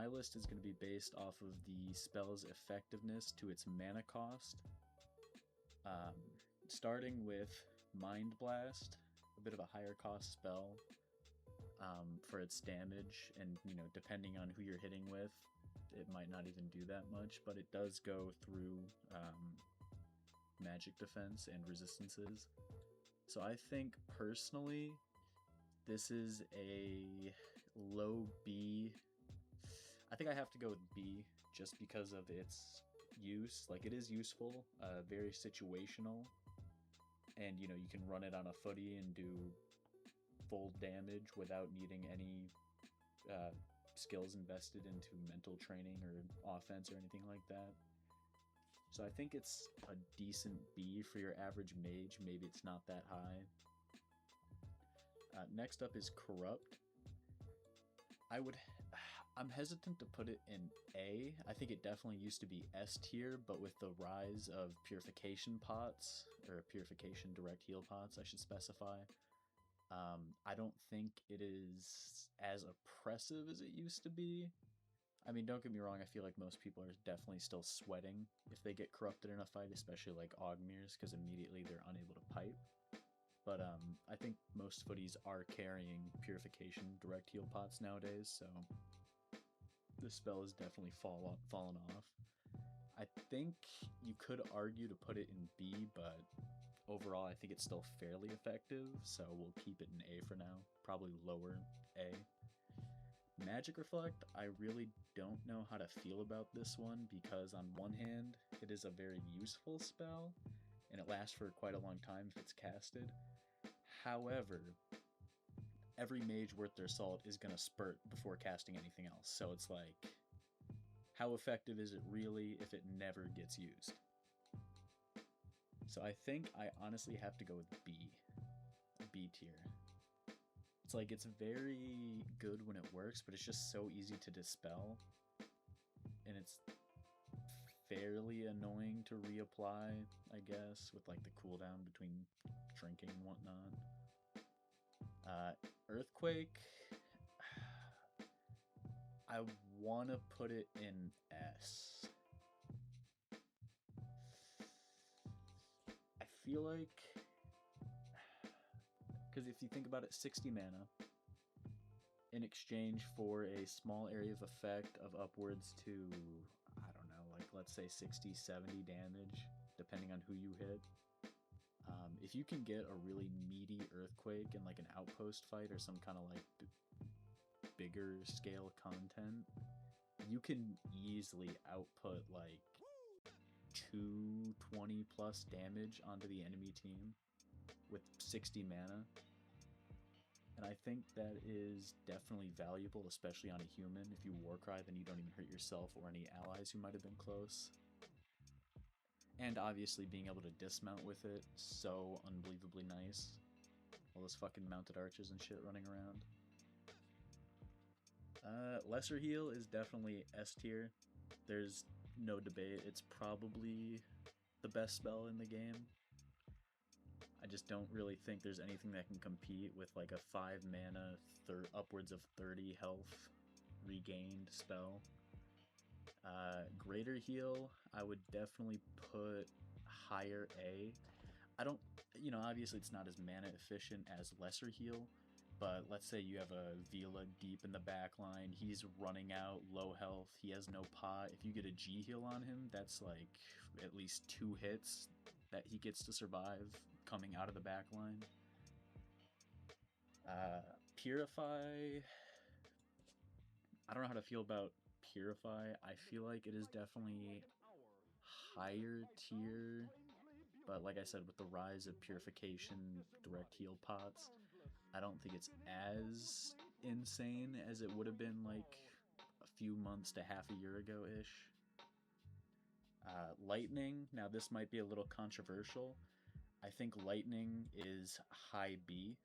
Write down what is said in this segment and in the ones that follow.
my list is going to be based off of the spell's effectiveness to its mana cost. Starting with Mind Blast, a bit of a higher cost spell for its damage, and depending on who you're hitting with, it might not even do that much, but it does go through magic defense and resistances. So I think personally this is a low B. I think I have to go with B just because of its use. Like, it is useful, very situational, and you can run it on a footy and do full damage without needing any skills invested into mental training or offense or anything like that. So I think it's a decent B for your average mage. Maybe it's not that high. Next up is Corrupt. I'm hesitant to put it in A. I think it definitely used to be S tier, but with the rise of purification pots, or purification direct heal pots, I should specify, I don't think it is as oppressive as it used to be. I mean, don't get me wrong, I feel like most people are definitely still sweating if they get corrupted in a fight, especially like Augmirs, because immediately they're unable to pipe. But I think most footies are carrying purification direct heal pots nowadays, so the spell has definitely fallen off. I think you could argue to put it in B, but overall I think it's still fairly effective, so we'll keep it in A for now, probably lower A. Magic Reflect, I really don't know how to feel about this one, because on one hand, it is a very useful spell, and it lasts for quite a long time if it's casted. However, every mage worth their salt is going to spurt before casting anything else, so it's like, how effective is it really if it never gets used? So I think I honestly have to go with B tier. It's like, it's very good when it works, but it's just so easy to dispel, and it's fairly annoying to reapply, I guess, with like the cooldown between drinking and whatnot. Earthquake, I want to put it in S. I feel like, because if you think about it, 60 mana in exchange for a small area of effect of upwards to, I don't know, like let's say 60, 70 damage, depending on who you hit. If you can get a really meaty Earthquake in like an outpost fight or some kind of like bigger scale content, you can easily output like 220 plus damage onto the enemy team with 60 mana. And I think that is definitely valuable, especially on a human. If you Warcry, then you don't even hurt yourself or any allies who might have been close. And obviously being able to dismount with it, so unbelievably nice. All those fucking mounted archers and shit running around. Lesser Heal is definitely S tier. There's no debate. It's probably the best spell in the game. I just don't really think there's anything that can compete with like a 5 mana, upwards of 30 health regained spell. Greater Heal, I would definitely put higher A. I don't, obviously it's not as mana efficient as Lesser Heal, but let's say you have a Vila deep in the back line, he's running out, low health, he has no pot. If you get a G heal on him, that's like at least 2 hits that he gets to survive coming out of the back line. Purify, I don't know how to feel about Purify. I feel like it is definitely higher tier, but like I said, with the rise of purification direct heal pots, I don't think it's as insane as it would have been like a few months to half a year ago ish. Lightning, now this might be a little controversial. I think Lightning is high B,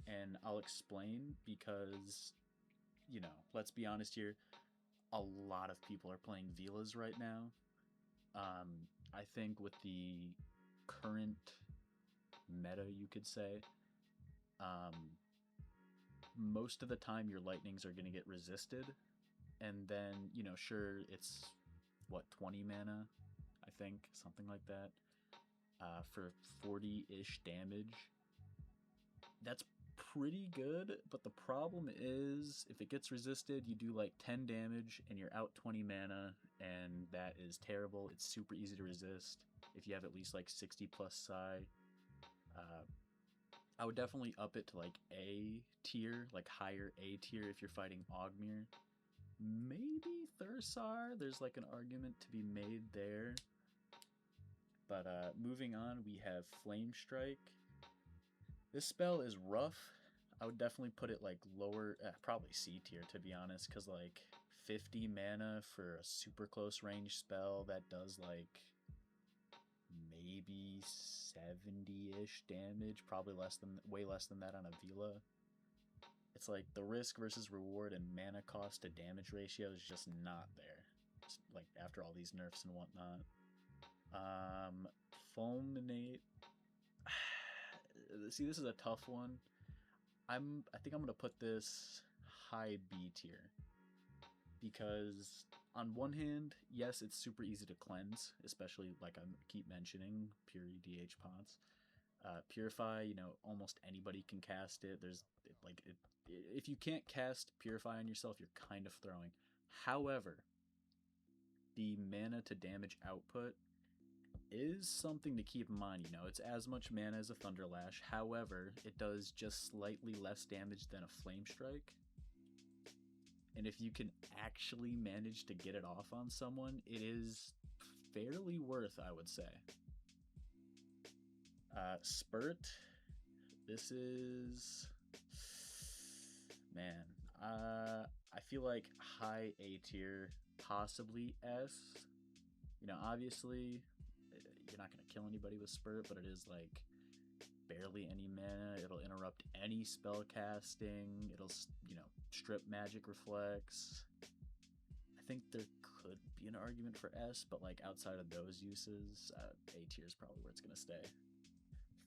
and I'll explain because, let's be honest here, a lot of people are playing Vilas right now. I think with the current meta, you could say, most of the time your Lightnings are going to get resisted, and then, you know, sure, it's what, 20 mana, I think, something like that, for 40-ish damage. That's pretty good, but the problem is if it gets resisted, you do like 10 damage and you're out 20 mana, and that is terrible. It's super easy to resist if you have at least like 60 plus psi. I would definitely up it to like A tier, like higher A tier if you're fighting Ogmir. Maybe Thursar, there's like an argument to be made there. But moving on, we have Flame Strike. This spell is rough. I would definitely put it like lower, probably C tier to be honest, because like 50 mana for a super close range spell that does like maybe 70-ish damage, probably way less than that on a Vila. It's like the risk versus reward and mana cost to damage ratio is just not there. It's like after all these nerfs and whatnot. Fulminate. See, this is a tough one. I think I'm gonna put this high B tier because on one hand, yes, it's super easy to cleanse, especially like I keep mentioning, pure EDH pots. Purify, you know, almost anybody can cast it. If you can't cast Purify on yourself, you're kind of throwing. However, the mana to damage output is something to keep in mind. You know, it's as much mana as a Thunderlash. However, it does just slightly less damage than a Flame Strike. And if you can actually manage to get it off on someone, it is fairly worth, I would say. Spurt. This is... Man. I feel like high A tier, possibly S. You know, obviously, you're not going to kill anybody with Spurt, but it is like barely any mana. It'll interrupt any spell casting. It'll, you know, strip magic reflex. I think there could be an argument for S, but like outside of those uses, A tier is probably where it's going to stay.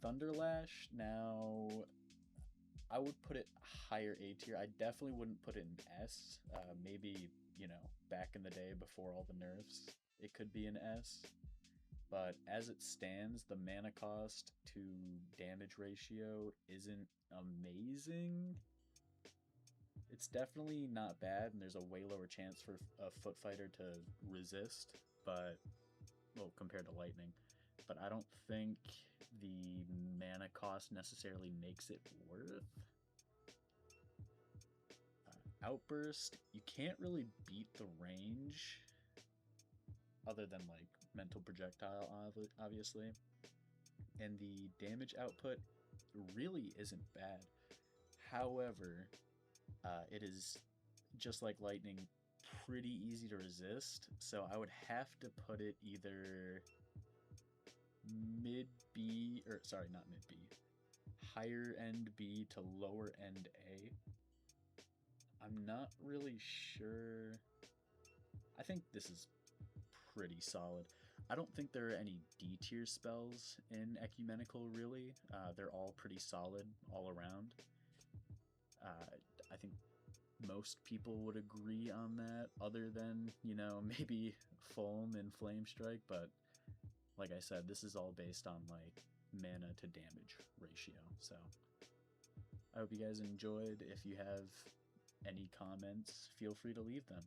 Thunderlash, now I would put it higher A tier. I definitely wouldn't put it in S. Maybe, you know, back in the day before all the nerfs, it could be an S. But as it stands, the mana cost to damage ratio isn't amazing. It's definitely not bad, and there's a way lower chance for a foot fighter to resist, but, well, compared to lightning. But I don't think the mana cost necessarily makes it worth. Outburst, you can't really beat the range other than like mental projectile, obviously. And the damage output really isn't bad. However, it is, just like lightning, pretty easy to resist. So I would have to put it either mid B, or sorry, not mid B, higher end B to lower end A. I'm not really sure. I think this is pretty solid. I don't think there are any D tier spells in Ecumenical, really. They're all pretty solid all around. I think most people would agree on that, other than, you know, maybe Foam and Flame Strike, but like I said, this is all based on like mana to damage ratio. So I hope you guys enjoyed. If you have any comments, feel free to leave them.